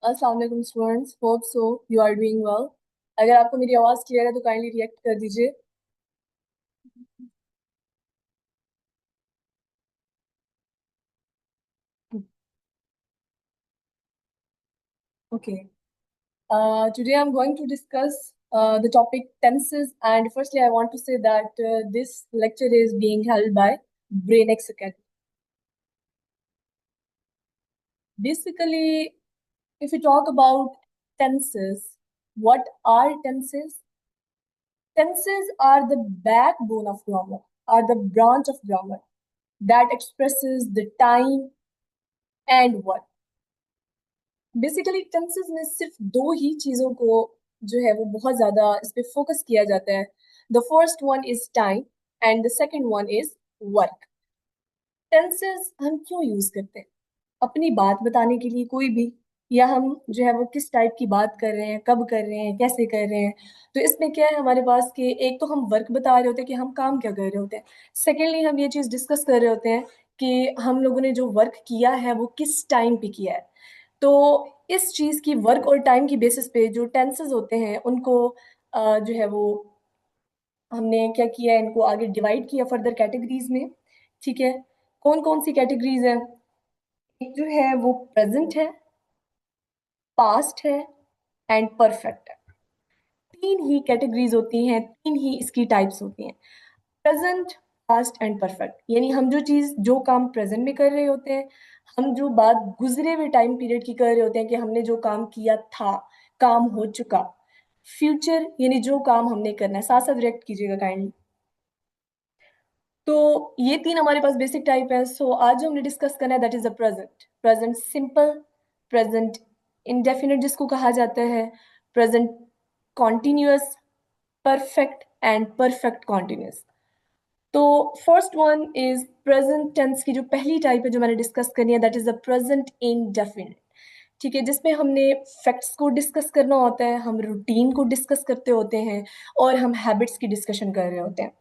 अस्सलाम वालेकुम students, hope so you are doing well. अगर आपको मेरी आवाज़ क्लियर है तो काइंडली रिएक्ट कर दीजिए। Okay. Today I'm going to discuss the topic tenses, and firstly I want to say that this lecture is being held by BrainX Academy. Basically, if we talk about tenses, what are tenses? Tenses are the backbone of grammar, are the branch of grammar that expresses the time and what. Basically tenses में सिर्फ दो ही चीजों को जो है वो बहुत ज्यादा इस पे फोकस किया जाता है। The first one is time and the second one is work. Tenses हम क्यों यूज करते हैं? अपनी बात बताने के लिए, कोई भी, या हम जो है वो किस टाइप की बात कर रहे हैं, कब कर रहे हैं, कैसे कर रहे हैं। तो इसमें क्या है हमारे पास कि एक तो हम वर्क बता रहे होते हैं कि हम काम क्या कर रहे होते हैं। सेकेंडली हम ये चीज डिस्कस कर रहे होते हैं कि हम लोगों ने जो वर्क किया है वो किस टाइम पे किया है। तो इस चीज की वर्क और टाइम की बेसिस पे जो टेंसेस होते हैं उनको जो है वो हमने क्या किया है, इनको आगे डिवाइड किया फर्दर कैटेगरीज में। ठीक है, कौन कौन सी कैटेगरीज है? एक जो है वो प्रेजेंट है, पास्ट है एंड परफेक्ट है। तीन ही कैटेगरीज होती हैं, तीन ही इसकी टाइप्स होती हैं। प्रेजेंट, पास्ट एंड परफेक्ट, यानी हम जो चीज जो काम प्रेजेंट में कर रहे होते हैं, हम जो बात गुजरे हुए टाइम पीरियड की कर रहे होते हैं कि हमने जो काम किया था, काम हो चुका। फ्यूचर यानी जो काम हमने करना है, साथ साथ रिएक्ट कीजिएगा काइंडली। तो ये तीन हमारे पास बेसिक टाइप है। सो आज जो हमने डिस्कस करना है that is the present. Present simple, present indefinite जिसको कहा जाता है, present continuous, perfect and perfect continuous. तो first one is present tense की जो पहली टाइप है जो मैंने डिस्कस करनी है that is the present indefinite. ठीक है, जिसमें हमने फैक्ट्स को डिस्कस करना होता है, हम रूटीन को डिस्कस करते होते हैं और हम हैबिट्स की डिस्कशन कर रहे होते हैं।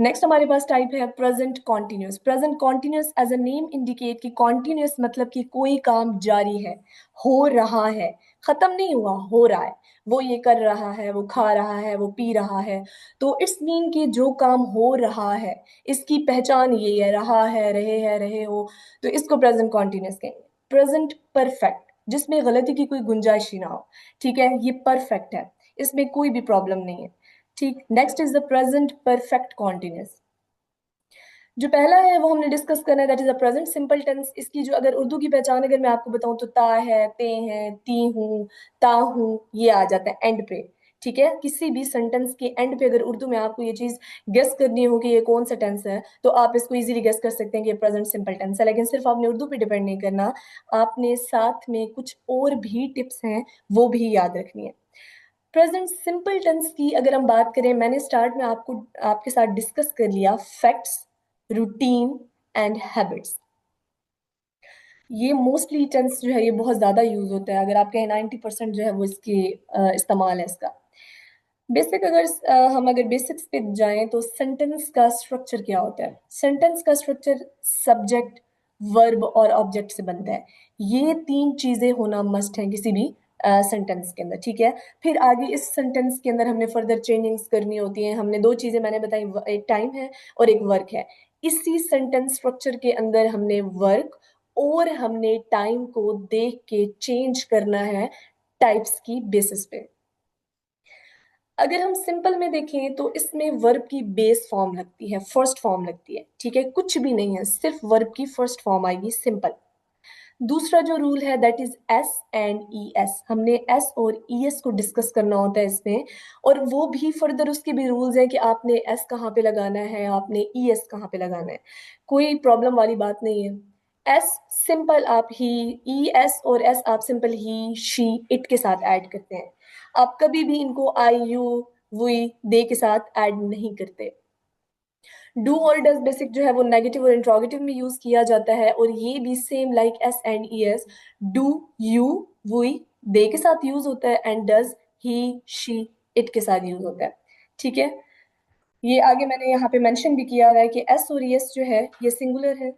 नेक्स्ट हमारे पास टाइप है present continuous. Present continuous as a name indicate कि कॉन्टिन्यूस मतलब कि कोई काम जारी है, हो रहा है, खत्म नहीं हुआ, हो रहा है। वो ये कर रहा है, वो खा रहा है, वो पी रहा है। तो इट्स मीन कि जो काम हो रहा है इसकी पहचान ये है, रहा है, रहे हो। तो इसको प्रेजेंट कॉन्टिन्यूस कहेंगे। प्रेजेंट परफेक्ट, जिसमें गलती की कोई गुंजाइश ही ना हो। ठीक है, ये परफेक्ट है, इसमें कोई भी प्रॉब्लम नहीं है। ठीक, next is the present perfect continuous. जो पहला है वो हमने डिस्कस करना है that is a present simple tense. इसकी जो अगर उर्दू की पहचान अगर मैं आपको बताऊं तो ता है, ते हैं, ती हूं, ता हूं, ये आ जाता है एंड पे। ठीक है, किसी भी सेंटेंस के एंड पे अगर उर्दू में आपको ये चीज गेस करनी हो कि ये कौन सा टेंस है तो आप इसको इजीली गेस कर सकते हैं कि ये प्रेजेंट सिंपल टेंस है। लेकिन सिर्फ आपने उर्दू पे डिपेंड नहीं करना, आपने साथ में कुछ और भी टिप्स हैं वो भी याद रखनी है। प्रेजेंट सिंपल टेंस की अगर हम बात करें, मैंने स्टार्ट में आपको आपके साथ डिस्कस कर लिया फैक्ट्स, रूटीन एंड हैबिट्स। ये मोस्टली टेंस जो है ये बहुत ज्यादा यूज होता है, अगर आप कहें 90% जो है वो इसके इस्तेमाल है इसका। बेसिक अगर हम अगर बेसिक्स पे जाएं तो सेंटेंस का स्ट्रक्चर क्या होता है? सेंटेंस का स्ट्रक्चर सब्जेक्ट, वर्ब और ऑब्जेक्ट से बनता है। ये तीन चीजें होना मस्ट है किसी भी सेंटेंस के अंदर। ठीक है, फिर आगे इस सेंटेंस के अंदर हमने फर्दर चेंजिंग्स करनी होती हैं। हमने दो चीजें मैंने बताई, एक टाइम है और एक वर्क है। इसी सेंटेंस स्ट्रक्चर के अंदर हमने वर्क और हमने टाइम को देख के चेंज करना है टाइप्स की बेसिस पे। अगर हम सिंपल में देखें तो इसमें वर्ब की बेस फॉर्म लगती है, फर्स्ट फॉर्म लगती है। ठीक है, कुछ भी नहीं है, सिर्फ वर्ब की फर्स्ट फॉर्म आएगी सिंपल। दूसरा जो रूल है that is S and E S. हमने एस और ई एस को डिस्कस करना होता है इसमें, और वो भी फर्दर उसके भी रूल्स हैं कि आपने एस कहाँ पे लगाना है, आपने ई एस कहाँ पे लगाना है। कोई प्रॉब्लम वाली बात नहीं है। एस सिंपल आप ही, ई एस और एस आप सिंपल ही, शी, इट के साथ ऐड करते हैं। आप कभी भी इनको आई, यू, वी, दे के साथ ऐड नहीं करते। डू और डज बेसिक जो है वो नेगेटिव और इंट्रोगेटिव में यूज किया जाता है, और ये भी same like S and E S. Do, you, we they के साथ यूज होता है, and does he, she, it के साथ यूज होता है। ठीक है, ये आगे मैंने यहाँ पे मेंशन भी किया है कि एस और एस जो है ये सिंगुलर है,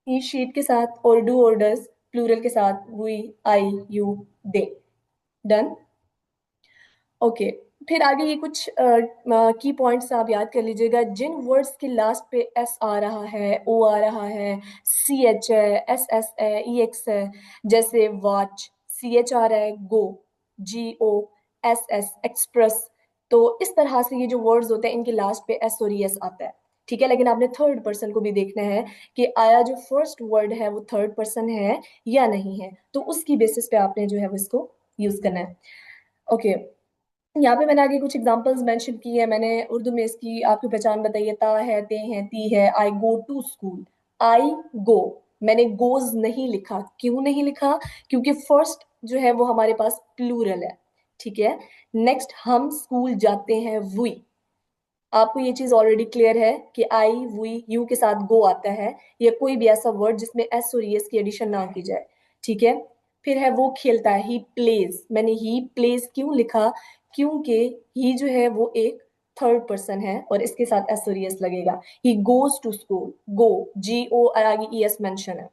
ही शीट के साथ, और डू और डज प्लूरल के साथ we, I, you, they. Done. Okay. फिर आगे ये कुछ की पॉइंट्स आप याद कर लीजिएगा। जिन वर्ड्स के लास्ट पे एस आ रहा है, ओ आ रहा है, सी एच है, एस एस है, ई एक्स है, जैसे वॉच, सी एच आ रहा है, गो, जी ओ, एस एस, एक्सप्रेस। तो इस तरह से ये जो वर्ड्स होते हैं इनके लास्ट पे एस और ई एस आता है। ठीक है, लेकिन आपने थर्ड पर्सन को भी देखना है कि आया जो फर्स्ट वर्ड है वो थर्ड पर्सन है या नहीं है, तो उसकी बेसिस पे आपने जो है वो इसको यूज करना है। ओके। यहाँ पे मैंने आगे कुछ एग्जांपल्स मेंशन की है। मैंने उर्दू में इसकी आपकी पहचान बताई है, ता है, ते हैं, ती है। आई गो टू स्कूल, आई गो, मैंने गोज नहीं लिखा। क्यों नहीं लिखा? क्योंकि फर्स्ट जो है वो हमारे पास प्लूरल है। ठीक है। नेक्स्ट, हम स्कूल जाते हैं, वी। आपको ये चीज ऑलरेडी क्लियर है कि आई, वी, यू के साथ गो आता है, या कोई भी ऐसा वर्ड जिसमें एस और एस की एडिशन ना की जाए। ठीक है। फिर है वो खेलता है, ही प्लेज। मैंने ही प्लेज क्यों लिखा? क्योंकि ही जो है वो एक थर्ड पर्सन है और इसके साथ एस और एस लगेगा। ही गोज टू स्कूल, गो, जी ओ, आगे ई एस मेंशन है।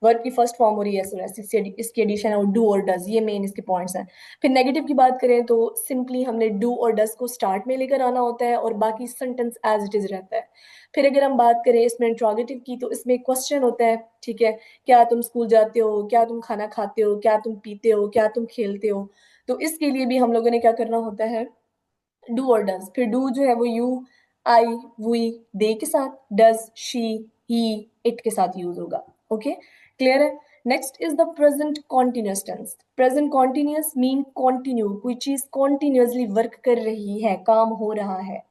वर्ब की फर्स्ट फॉर्म और एस और एस, इसकी एडिशन है, और डू और डज, ये मेन इसके पॉइंट्स हैं। फिर नेगेटिव की बात करें तो सिंपली हमने डू और डज को स्टार्ट में लेकर आना होता है और बाकी सेंटेंस एज इट इज रहता है। फिर अगर हम बात करें इसमें इंट्रोगेटिव की, तो इसमें क्वेश्चन होता है। ठीक है। क्या तुम स्कूल जाते हो? क्या तुम खाना खाते हो? क्या तुम पीते हो? क्या तुम खेलते हो? तो इसके लिए भी हम लोगों ने क्या करना होता है? डू और डज। फिर डू जो है वो यू, आई, वी, दे के साथ, डज शी, ही, इट के साथ यूज होगा। ओके, क्लियर है? Next is the present continuous tense. Present continuous mean continue, कोई चीज कॉन्टिन्यूसली वर्क कर रही है, काम हो रहा है।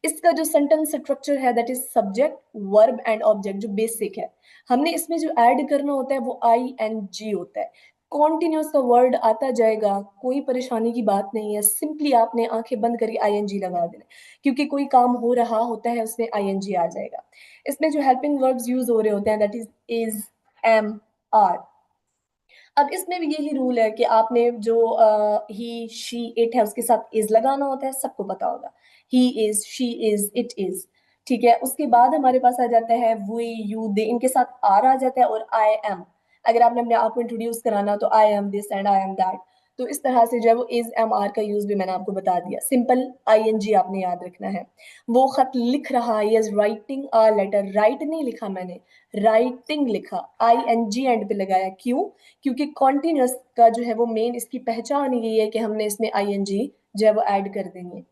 इसका जो सेंटेंस स्ट्रक्चर है that is subject, verb and object, जो बेसिक है। हमने इसमें जो ऐड करना होता है वो आई एन जी होता है। कॉन्टिन्यूस का वर्ड आता जाएगा, कोई परेशानी की बात नहीं है। सिंपली आपने आंखें बंद करके आईएनजी लगा देना, क्योंकि कोई काम हो रहा होता है उसमें आईएनजी आ जाएगा। इसमें जो हेल्पिंग वर्ब्स यूज हो रहे होते हैं दैट इज एम, आर। अब इसमें भी यही रूल है कि आपने जो ही, शी, इट है उसके साथ इज लगाना होता है, सबको पता होगा। He is, she is, it is. ठीक है। उसके बाद हमारे पास आ जाता है वी, यू, दे, इनके साथ आर आ जाता है, और आई एम। अगर आपने अपने आप को इंट्रोड्यूस कराना तो I am this and I am that. तो इस तरह से जो है वो इज, एम, आर का यूज भी मैंने आपको बता दिया। सिंपल आईएनजी आपने याद रखना है। वो खत लिख रहा है, is writing a letter. Write नहीं लिखा मैंने, राइटिंग लिखा, आई एन जी एंड पे लगाया। क्यों? क्योंकि कॉन्टिन्यूस का जो है वो मेन इसकी पहचान यही है कि हमने इसमें आईएनजी जो है वो ऐड कर देंगे।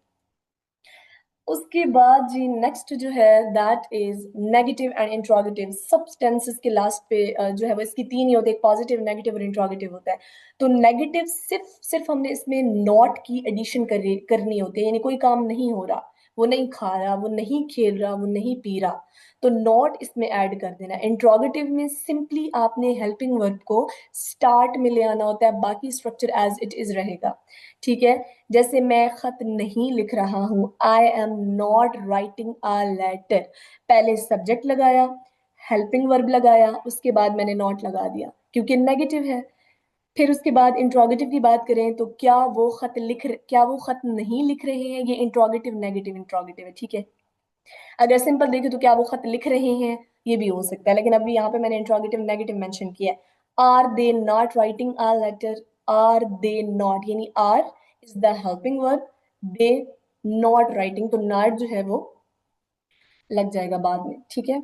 उसके बाद जी नेक्स्ट जो है that is negative and interrogative. सब टेंसेस के लास्ट पे जो है वो इसकी तीन ही होते हैं, पॉजिटिव, नेगेटिव और इंट्रोगेटिव होता है। तो नेगेटिव सिर्फ सिर्फ हमने इसमें नॉट की एडिशन करनी होती है, यानी कोई काम नहीं हो रहा, वो नहीं खा रहा, वो नहीं खेल रहा, वो नहीं पी रहा, तो नॉट इसमें ऐड कर देना। इंट्रोगेटिव में सिंपली आपने हेल्पिंग वर्ब को स्टार्ट में ले आना होता है, बाकी स्ट्रक्चर एज इट इज रहेगा। ठीक है। जैसे मैं खत नहीं लिख रहा हूं, I am not writing a letter. पहले सब्जेक्ट लगाया, हेल्पिंग वर्ब लगाया, उसके बाद मैंने नॉट लगा दिया क्योंकि नेगेटिव है। फिर उसके बाद इंट्रोगेटिव की बात करें तो क्या वो खत नहीं लिख रहे हैं, ये इंट्रोगेटिव, नेगेटिव इंट्रोगेटिव है। ठीक है। अगर सिंपल देखें तो क्या वो खत लिख रहे हैं, ये भी हो सकता है, लेकिन अभी यहाँ पे मैंने इंट्रोगेटिव नेगेटिव मेंशन किया है। Are they not writing a letter, are they not, यानी are is the helping verb, they not writing, तो नॉट जो है वो लग जाएगा बाद में। ठीक है।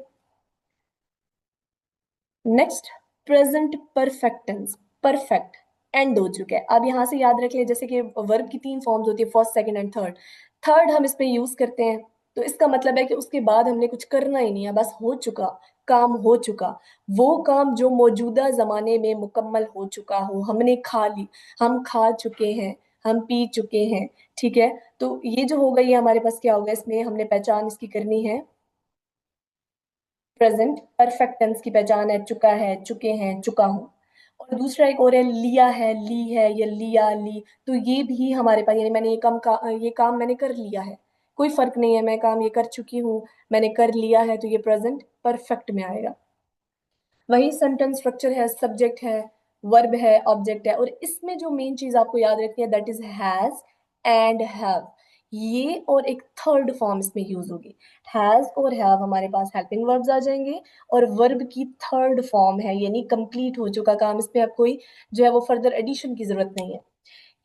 Next, present perfect tense. Perfect end हो चुका है। अब यहां से याद रख ले, जैसे कि वर्ब की तीन फॉर्म्स होती है, first, second and third. Third हम इसमें यूज करते हैं, तो इसका मतलब है कि उसके बाद हमने कुछ करना ही नहीं है, बस हो चुका, काम हो चुका। वो काम जो मौजूदा जमाने में मुकम्मल हो चुका हो, हमने खा ली, हम खा चुके हैं, हम पी चुके हैं। ठीक है। तो ये जो होगा ये हमारे पास क्या होगा, इसमें हमने पहचान इसकी करनी है। प्रेजेंट परफेक्ट टेंस की पहचान है चुका है, चुके हैं, चुका हूं। और दूसरा एक और है लिया है, ली है, या लिया, ली। तो ये भी हमारे पास, यानी मैंने ये काम मैंने कर लिया है, कोई फर्क नहीं है, मैं काम ये कर चुकी हूँ, मैंने कर लिया है, तो ये प्रेजेंट परफेक्ट में आएगा। वही सेंटेंस स्ट्रक्चर है, सब्जेक्ट है, वर्ब है, ऑब्जेक्ट है, और इसमें जो मेन चीज आपको याद रखनी है that is has and have. ये और एक थर्ड फॉर्म इसमें यूज होगी। हैज और हैव हमारे पास हेल्पिंग वर्ब्स आ जाएंगे, और वर्ब की थर्ड फॉर्म है, यानी कंप्लीट हो चुका काम, इस पे अब कोई जो है वो फर्दर एडिशन की जरूरत नहीं है।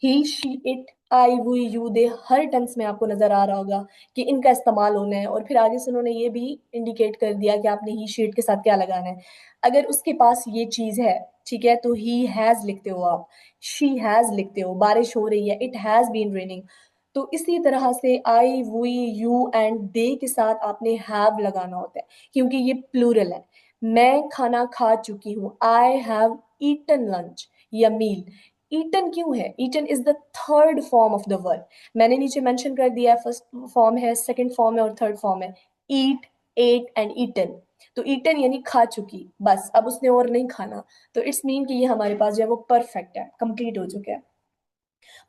He she it I we you they, हर टेंस में आपको नजर आ रहा होगा कि इनका इस्तेमाल होना है, और फिर आगे से उन्होंने ये भी इंडिकेट कर दिया कि आपने ही शी इट के साथ क्या लगाना है। अगर उसके पास ये चीज है, ठीक है, तो ही हैज लिखते हो आप, शी हैज लिखते हो, बारिश हो रही है, इट हैज बीन रेनिंग। तो इसी तरह से आई वी यू एंड दे के साथ आपने हैव लगाना होता है, क्योंकि ये प्लूरल है। मैं खाना खा चुकी हूँ, आई हैव ईटन लंच या मील। ईटन क्यों है? Eaten is the third form of the verb. मैंने नीचे मेंशन कर दिया है, फर्स्ट फॉर्म है, सेकंड फॉर्म है और थर्ड फॉर्म है। Eat, ate and eaten. तो ईटन यानी खा चुकी, बस अब उसने और नहीं खाना। तो इट्स मीन कि ये हमारे पास जो है वो परफेक्ट है, कंप्लीट हो चुका है,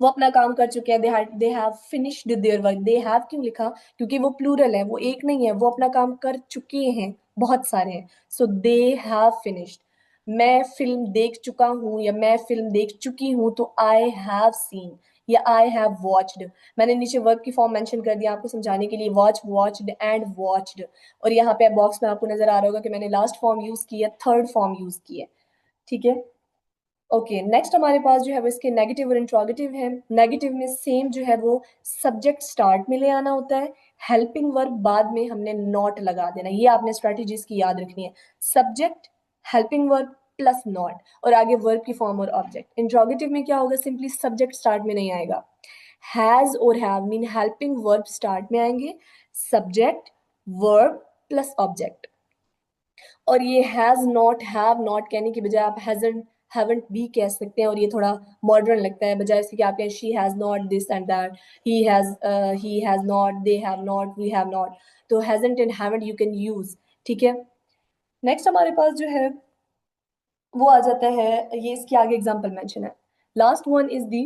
वो अपना काम कर चुके हैं। They have finished their work. They have क्यों लिखा? क्योंकि वो प्लूरल है, वो एक नहीं है, वो अपना काम कर चुके हैं, बहुत सारे हैं। सो दे हैव फिनिश्ड। मैं फिल्म देख चुका हूँ या मैं फिल्म देख चुकी हूँ, तो आई हैव सीन या आई हैव वॉच्ड। मैंने नीचे वर्ब की फॉर्म मेंशन कर दिया आपको समझाने के लिए, वॉच, वॉच्ड एंड वॉच्ड। और यहाँ पे बॉक्स में आपको नजर आ रहा होगा कि मैंने लास्ट फॉर्म यूज की है, थर्ड फॉर्म यूज की है। ठीक है। ओके, नेक्स्ट हमारे पास जो है वो इसके नेगेटिव और इंट्रोगेटिव है। नेगेटिव में सेम जो है वो सब्जेक्ट स्टार्ट में ले आना होता है, हेल्पिंग वर्ब बाद में हमने नॉट लगा देना। ये आपने स्ट्रेटेजीज की याद रखनी है, subject, helping verb plus not, और आगे वर्ब की फॉर्म और ऑब्जेक्ट। इंट्रोगेटिव में क्या होगा? सिंपली सब्जेक्ट स्टार्ट में नहीं आएगा, हैज और have mean helping verb start में आएंगे, सब्जेक्ट, वर्ब प्लस ऑब्जेक्ट। और ये हैज नॉट, हैव नॉट कहने की बजाय आप हैजंट, हैवंट भी कह सकते हैं, और ये थोड़ा मॉडर्न लगता है, बजाय इसके कि आप कहें she has not this and that, he has not, they have not, we have not. तो hasn't and haven't you can use. ठीक है। नेक्स्ट हमारे पास जो है वो आ जाता है, ये इसके आगे एग्जांपल मेंशन है। Last one is the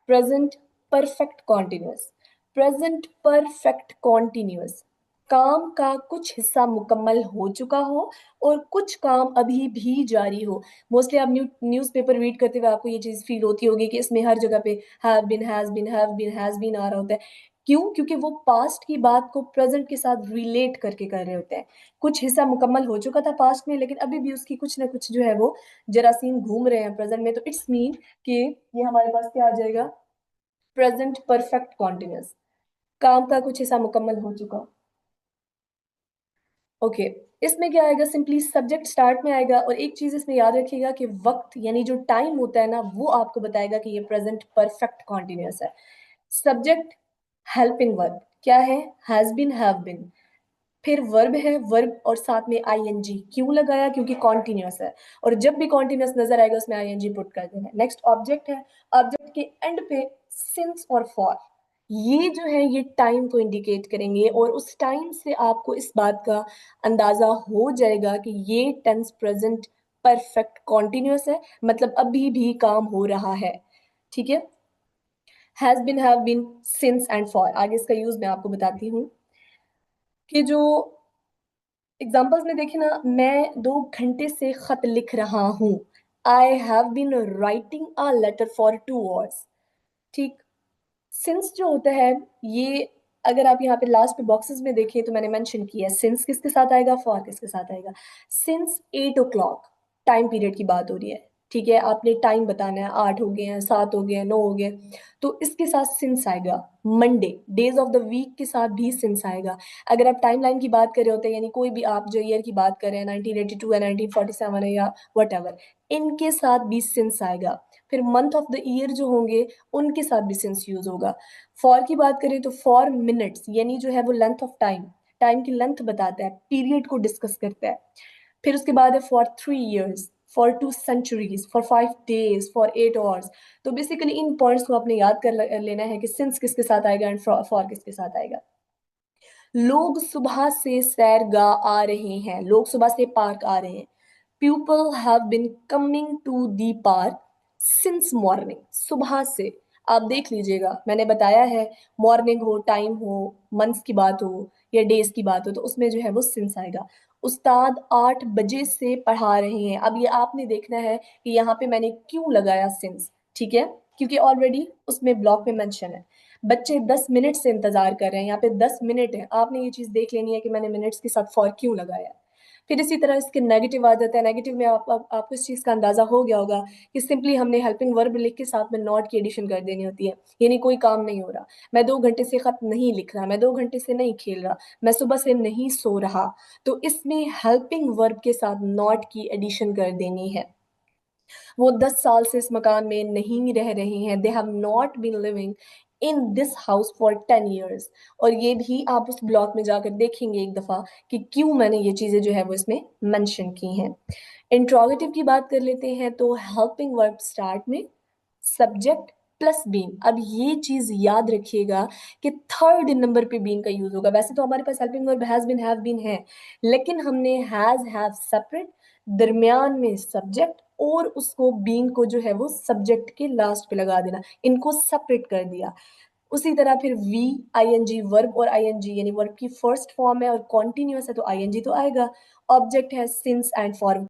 present perfect continuous. Present perfect continuous, काम का कुछ हिस्सा मुकम्मल हो चुका हो और कुछ काम अभी भी जारी हो। मोस्टली आप न्यूज़पेपर रीड करते हुए आपको ये चीज फील होती होगी कि इसमें हर जगह पे have been, has been, have been, has been आ रहा होता है। क्यों? क्योंकि वो पास्ट की बात को प्रेजेंट के साथ रिलेट करके कर रहे होते हैं। कुछ हिस्सा मुकम्मल हो चुका था पास्ट में, लेकिन अभी भी उसकी कुछ ना कुछ जो है वो जरासीम घूम रहे हैं प्रेजेंट में। तो इट्स मीन कि ये हमारे पास क्या आ जाएगा? प्रेजेंट परफेक्ट कॉन्टिन्यूअस, काम का कुछ हिस्सा मुकम्मल हो चुका। ओके। इसमें क्या आएगा? सिंपली सब्जेक्ट स्टार्ट में आएगा, और एक चीज इसमें याद रखिएगा कि वक्त यानी जो टाइम होता है ना, वो आपको बताएगा कि ये प्रेजेंट परफेक्ट कॉन्टिन्यूअस है। सब्जेक्ट, हेल्पिंग वर्ब क्या है? Has been, have been. फिर वर्ब है, वर्ब और साथ में आईएनजी क्यों लगाया? क्योंकि कॉन्टिन्यूअस है, और जब भी कॉन्टिन्यूअस नजर आएगा उसमें आईएनजी पुट कर देना है। नेक्स्ट ऑब्जेक्ट है, ऑब्जेक्ट के एंड पे सिंस और फॉर, ये जो है ये टाइम को इंडिकेट करेंगे, और उस टाइम से आपको इस बात का अंदाजा हो जाएगा कि ये टेंस प्रेजेंट परफेक्ट कॉन्टिन्यूअस है, मतलब अभी भी काम हो रहा है। ठीक है। Has been, have been, since and for. आगे इसका यूज मैं आपको बताती हूँ कि जो एग्जाम्पल्स में देखे ना, मैं 2 घंटे से खत लिख रहा हूँ, I have been writing a letter for 2 hours. ठीक। सिंस जो होता है ये, अगर आप यहाँ पे लास्ट पे बॉक्सेस में देखें तो मैंने मेंशन किया है, सिंस किसके साथ आएगा? फॉर किसके साथ आएगा? सिंस 8 o'clock, टाइम पीरियड की बात हो रही है। ठीक है, आपने टाइम बताना है, 8 हो गए हैं, 7 हो गए हैं, 9 हो गए, तो इसके साथ सिंस आएगा। Monday, days of the week के साथ भी सिंस आएगा। अगर आप टाइमलाइन की बात कर रहे होते हैं, यानी कोई भी आप जो ईयर की बात कर रहे हैं, 1982 है, 1947 है, या वट एवर, इनके साथ भी सिंस आएगा। फिर मंथ ऑफ द ईयर जो होंगे उनके साथ भी सिंस यूज होगा। फॉर की बात करें तो फॉर मिनट्स, यानी जो है वो लेंथ ऑफ टाइम, टाइम की लेंथ बताता है, पीरियड को डिस्कस करता है। फिर उसके बाद है for 3 years, for 2 centuries, for 5 days, for 8 hours। तो बेसिकली इन पॉइंट्स को आपने याद कर लेना है कि सिंस किसके साथ आएगा एंड फॉर किसके साथ आएगा। लोग सुबह से सैरगाह आ रहे हैं, लोग सुबह से पार्क आ रहे हैं। People have been coming to the park since morning, सुबह से। आप देख लीजिएगा, मैंने बताया है, मॉर्निंग हो, टाइम हो, मंथ्स की बात हो या डेज की बात हो, तो उसमें जो है वो सिंस आएगा। उस्ताद 8 बजे से पढ़ा रहे हैं। अब ये आपने देखना है कि यहाँ पे मैंने क्यों लगाया सिंस। ठीक है, क्योंकि ऑलरेडी उसमें ब्लॉक में मेंशन है। बच्चे 10 मिनट से इंतजार कर रहे हैं, यहाँ पे 10 मिनट है, आपने ये चीज देख लेनी है कि मैंने मिनट्स के साथ फॉर क्यों लगाया है। फिर इसी तरह इसके नेगेटिव आ जाता है। नेगेटिव में आपको इस चीज का अंदाजा हो गया होगा कि सिंपली हमने हेल्पिंग वर्ब लिख के साथ में नॉट की एडिशन कर देनी होती है, यानी कोई काम नहीं हो रहा, मैं 2 घंटे से खत नहीं लिख रहा, मैं 2 घंटे से नहीं खेल रहा, मैं सुबह से नहीं सो रहा, तो इसमें हेल्पिंग वर्ब के साथ नॉट की एडिशन कर देनी है। वो 10 साल से इस मकान में नहीं रह रहे हैं, they have not been living in this house for 10 years। और ये भी आप उस ब्लॉक में जाकर देखेंगे एक दफा कि क्यों मैंने ये चीजें जो है वो इसमें मेंशन की हैं। इंट्रोगेटिव की बात कर लेते हैं, तो हेल्पिंग वर्ब स्टार्ट में सब्जेक्ट प्लस बीन। अब ये चीज याद रखिएगा कि थर्ड नंबर पे बीन का यूज होगा। वैसे तो हमारे पास helping verb has been, have been है, लेकिन हमने हैज हैव सेपरेट, दरमियान में सब्जेक्ट, और उसको बीन को जो है वो सब्जेक्ट के लास्ट पे लगा देना, इनको सेपरेट कर दिया। उसी तरह फिर वी, आईएनजी, वर्ब और आईएनजी, यानी वर्ब की फर्स्ट फॉर्म है और कॉन्टिन्यूअस है तो आईएनजी तो आएगा। ऑब्जेक्ट है सिंस एंड फॉर